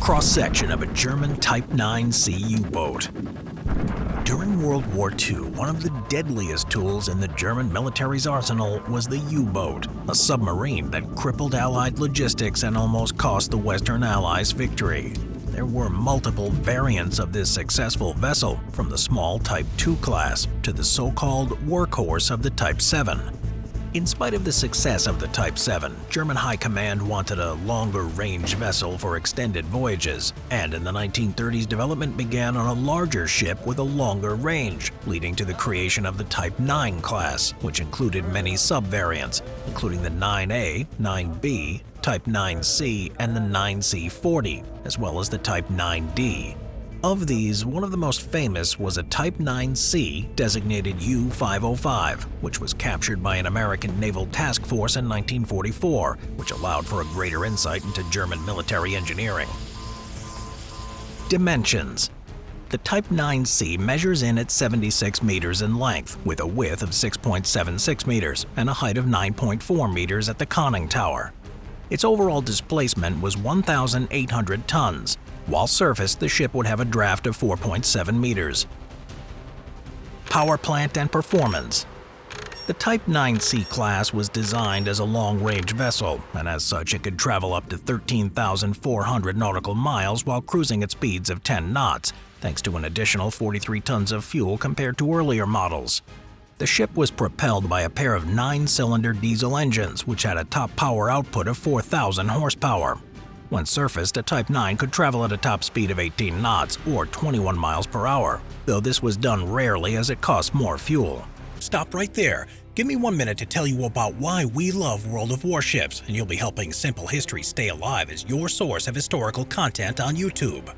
Cross-section of a German Type 9C U-boat. During World War II, one of the deadliest tools in the German military's arsenal was the U-boat, a submarine that crippled Allied logistics and almost cost the Western Allies victory. There were multiple variants of this successful vessel, from the small Type 2 class to the so-called workhorse of the Type 7. In spite of the success of the Type 7, German High Command wanted a longer-range vessel for extended voyages, and in the 1930s development began on a larger ship with a longer range, leading to the creation of the Type 9 class, which included many sub-variants, including the 9A, 9B, Type 9C, and the 9C40, as well as the Type 9D. Of these, one of the most famous was a Type 9C designated U-505, which was captured by an American naval task force in 1944, which allowed for a greater insight into German military engineering. Dimensions. The Type 9C measures in at 76 meters in length, with a width of 6.76 meters and a height of 9.4 meters at the conning tower. Its overall displacement was 1,800 tons. While surfaced, the ship would have a draft of 4.7 meters. Power plant and performance. The Type 9C class was designed as a long-range vessel, and as such it could travel up to 13,400 nautical miles while cruising at speeds of 10 knots, thanks to an additional 43 tons of fuel compared to earlier models. The ship was propelled by a pair of 9-cylinder diesel engines, which had a top power output of 4,000 horsepower. When surfaced, a Type 9 could travel at a top speed of 18 knots or 21 miles per hour, though this was done rarely as it cost more fuel. Stop right there. Give me 1 minute to tell you about why we love World of Warships, and you'll be helping Simple History stay alive as your source of historical content on YouTube.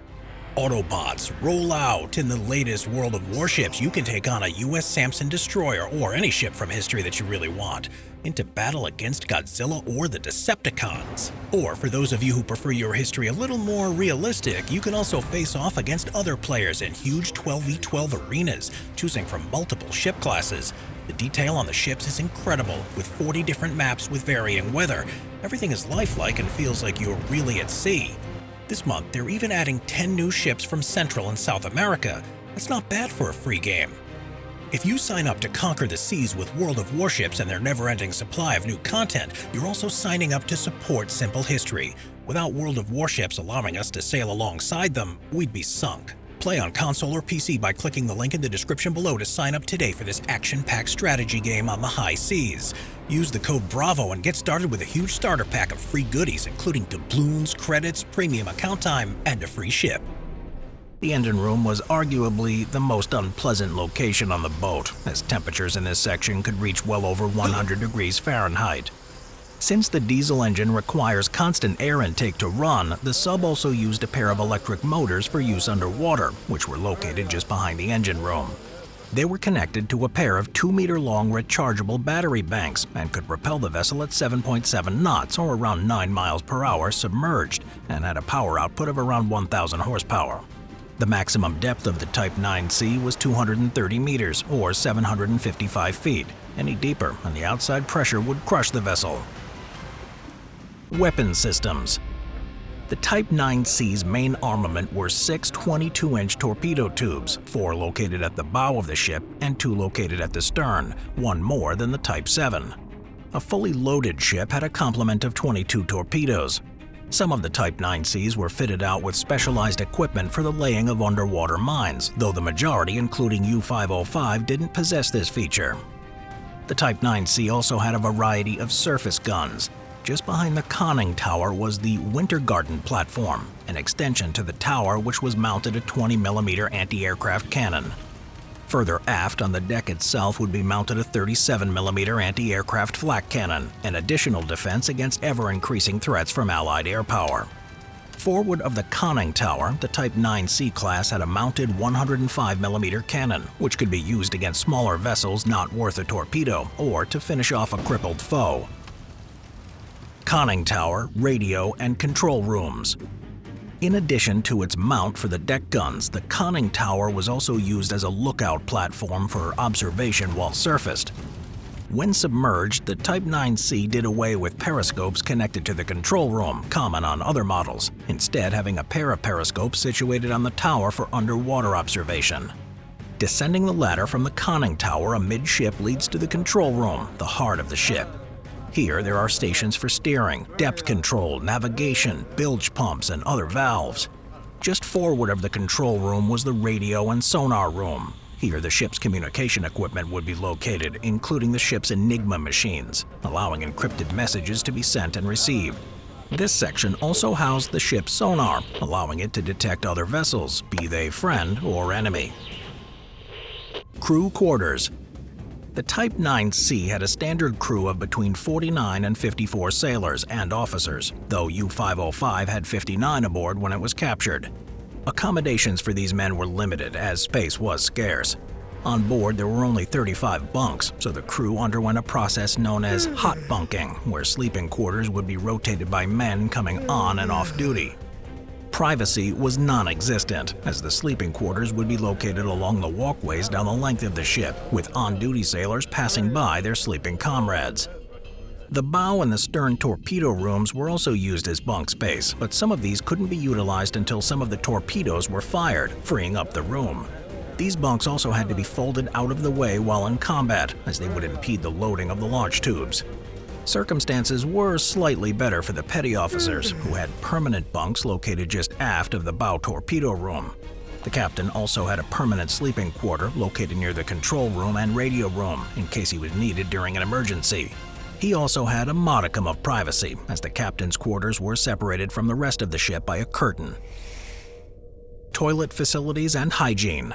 Autobots, roll out! In the latest World of Warships, you can take on a U.S. Samson destroyer or any ship from history that you really want into battle against Godzilla or the Decepticons. Or for those of you who prefer your history a little more realistic, you can also face off against other players in huge 12v12 arenas, choosing from multiple ship classes. The detail on the ships is incredible, with 40 different maps with varying weather. Everything is lifelike and feels like you're really at sea. This month, they're even adding 10 new ships from Central and South America. That's not bad for a free game. If you sign up to conquer the seas with World of Warships and their never-ending supply of new content, you're also signing up to support Simple History. Without World of Warships allowing us to sail alongside them, we'd be sunk. Play on console or PC by clicking the link in the description below to sign up today for this action-packed strategy game on the high seas. Use the code BRAVO and get started with a huge starter pack of free goodies, including doubloons, credits, premium account time, and a free ship. The engine room was arguably the most unpleasant location on the boat, as temperatures in this section could reach well over 100 degrees Fahrenheit. Since the diesel engine requires constant air intake to run, the sub also used a pair of electric motors for use underwater, which were located just behind the engine room. They were connected to a pair of 2-meter-long rechargeable battery banks and could propel the vessel at 7.7 knots or around 9 miles per hour submerged, and had a power output of around 1,000 horsepower. The maximum depth of the Type 9C was 230 meters or 755 feet. Any deeper and the outside pressure would crush the vessel. Weapon systems. The Type 9C's main armament were 6 22-inch torpedo tubes, 4 located at the bow of the ship and 2 located at the stern, 1 more than the Type 7. A fully loaded ship had a complement of 22 torpedoes. Some of the Type 9Cs were fitted out with specialized equipment for the laying of underwater mines, though the majority, including U-505, didn't possess this feature. The Type 9C also had a variety of surface guns. Just behind the conning tower was the Winter Garden platform, an extension to the tower which was mounted a 20mm anti-aircraft cannon. Further aft on the deck itself would be mounted a 37mm anti-aircraft flak cannon, an additional defense against ever-increasing threats from Allied air power. Forward of the conning tower, the Type 9C class had a mounted 105mm cannon, which could be used against smaller vessels not worth a torpedo or to finish off a crippled foe. Conning tower, radio, and control rooms. In addition to its mount for the deck guns, the conning tower was also used as a lookout platform for observation while surfaced. When submerged, the Type 9C did away with periscopes connected to the control room, common on other models, instead having a pair of periscopes situated on the tower for underwater observation. Descending the ladder from the conning tower amidship leads to the control room, the heart of the ship. Here there are stations for steering, depth control, navigation, bilge pumps, and other valves. Just forward of the control room was the radio and sonar room. Here the ship's communication equipment would be located, including the ship's Enigma machines, allowing encrypted messages to be sent and received. This section also housed the ship's sonar, allowing it to detect other vessels, be they friend or enemy. Crew quarters. The Type 9C had a standard crew of between 49 and 54 sailors and officers, though U-505 had 59 aboard when it was captured. Accommodations for these men were limited as space was scarce. On board there were only 35 bunks, so the crew underwent a process known as hot bunking, where sleeping quarters would be rotated by men coming on and off duty. Privacy was non-existent, as the sleeping quarters would be located along the walkways down the length of the ship, with on-duty sailors passing by their sleeping comrades. The bow and the stern torpedo rooms were also used as bunk space, but some of these couldn't be utilized until some of the torpedoes were fired, freeing up the room. These bunks also had to be folded out of the way while in combat, as they would impede the loading of the launch tubes. Circumstances were slightly better for the petty officers, who had permanent bunks located just aft of the bow torpedo room. The captain also had a permanent sleeping quarter located near the control room and radio room, in case he was needed during an emergency. He also had a modicum of privacy, as the captain's quarters were separated from the rest of the ship by a curtain. Toilet facilities and hygiene.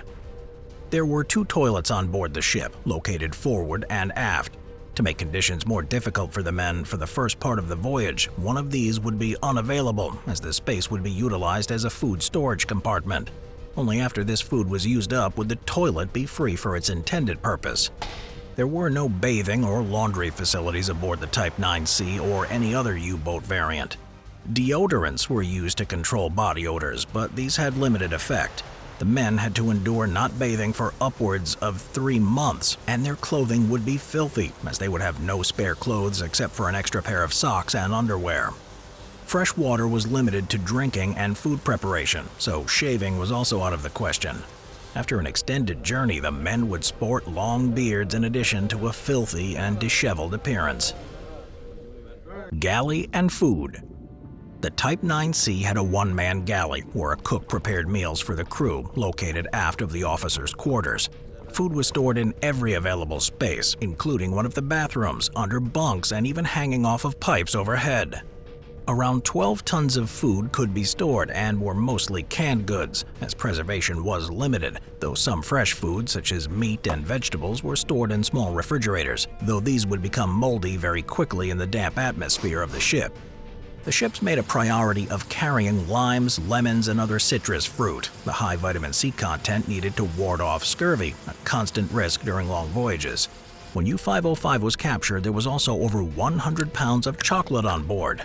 There were 2 toilets on board the ship, located forward and aft. To make conditions more difficult for the men for the first part of the voyage, one of these would be unavailable, as the space would be utilized as a food storage compartment. Only after this food was used up would the toilet be free for its intended purpose. There were no bathing or laundry facilities aboard the Type 9C or any other U-boat variant. Deodorants were used to control body odors, but these had limited effect. The men had to endure not bathing for upwards of 3 months, and their clothing would be filthy, as they would have no spare clothes except for an extra pair of socks and underwear. Fresh water was limited to drinking and food preparation, so shaving was also out of the question. After an extended journey, the men would sport long beards in addition to a filthy and disheveled appearance. Galley and food. The Type 9C had a one-man galley, where a cook prepared meals for the crew, located aft of the officers' quarters. Food was stored in every available space, including one of the bathrooms, under bunks, and even hanging off of pipes overhead. Around 12 tons of food could be stored and were mostly canned goods, as preservation was limited, though some fresh foods such as meat and vegetables were stored in small refrigerators, though these would become moldy very quickly in the damp atmosphere of the ship. The ships made a priority of carrying limes, lemons, and other citrus fruit, the high vitamin C content needed to ward off scurvy, a constant risk during long voyages. When U-505 was captured, there was also over 100 pounds of chocolate on board.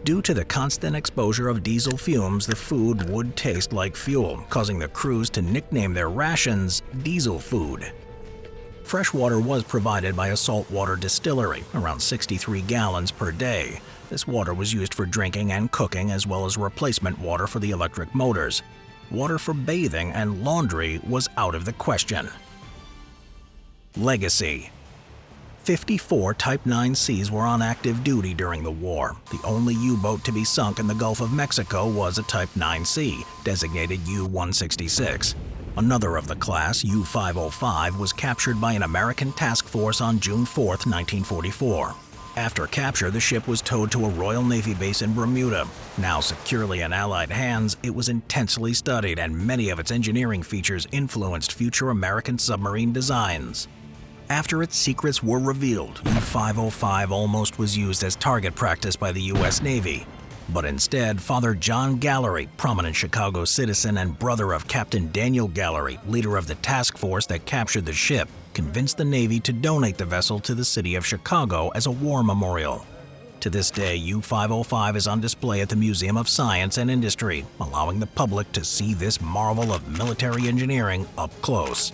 Due to the constant exposure of diesel fumes, the food would taste like fuel, causing the crews to nickname their rations diesel food. Fresh water was provided by a saltwater distillery, around 63 gallons per day. This water was used for drinking and cooking, as well as replacement water for the electric motors. Water for bathing and laundry was out of the question. Legacy. 54 Type 9Cs were on active duty during the war. The only U-boat to be sunk in the Gulf of Mexico was a Type 9C, designated U-166. Another of the class, U-505, was captured by an American task force on June 4, 1944. After capture, the ship was towed to a Royal Navy base in Bermuda. Now securely in Allied hands, it was intensely studied, and many of its engineering features influenced future American submarine designs. After its secrets were revealed, U-505 almost was used as target practice by the U.S. Navy. But instead, Father John Gallery, prominent Chicago citizen and brother of Captain Daniel Gallery, leader of the task force that captured the ship, convinced the Navy to donate the vessel to the city of Chicago as a war memorial. To this day, U-505 is on display at the Museum of Science and Industry, allowing the public to see this marvel of military engineering up close.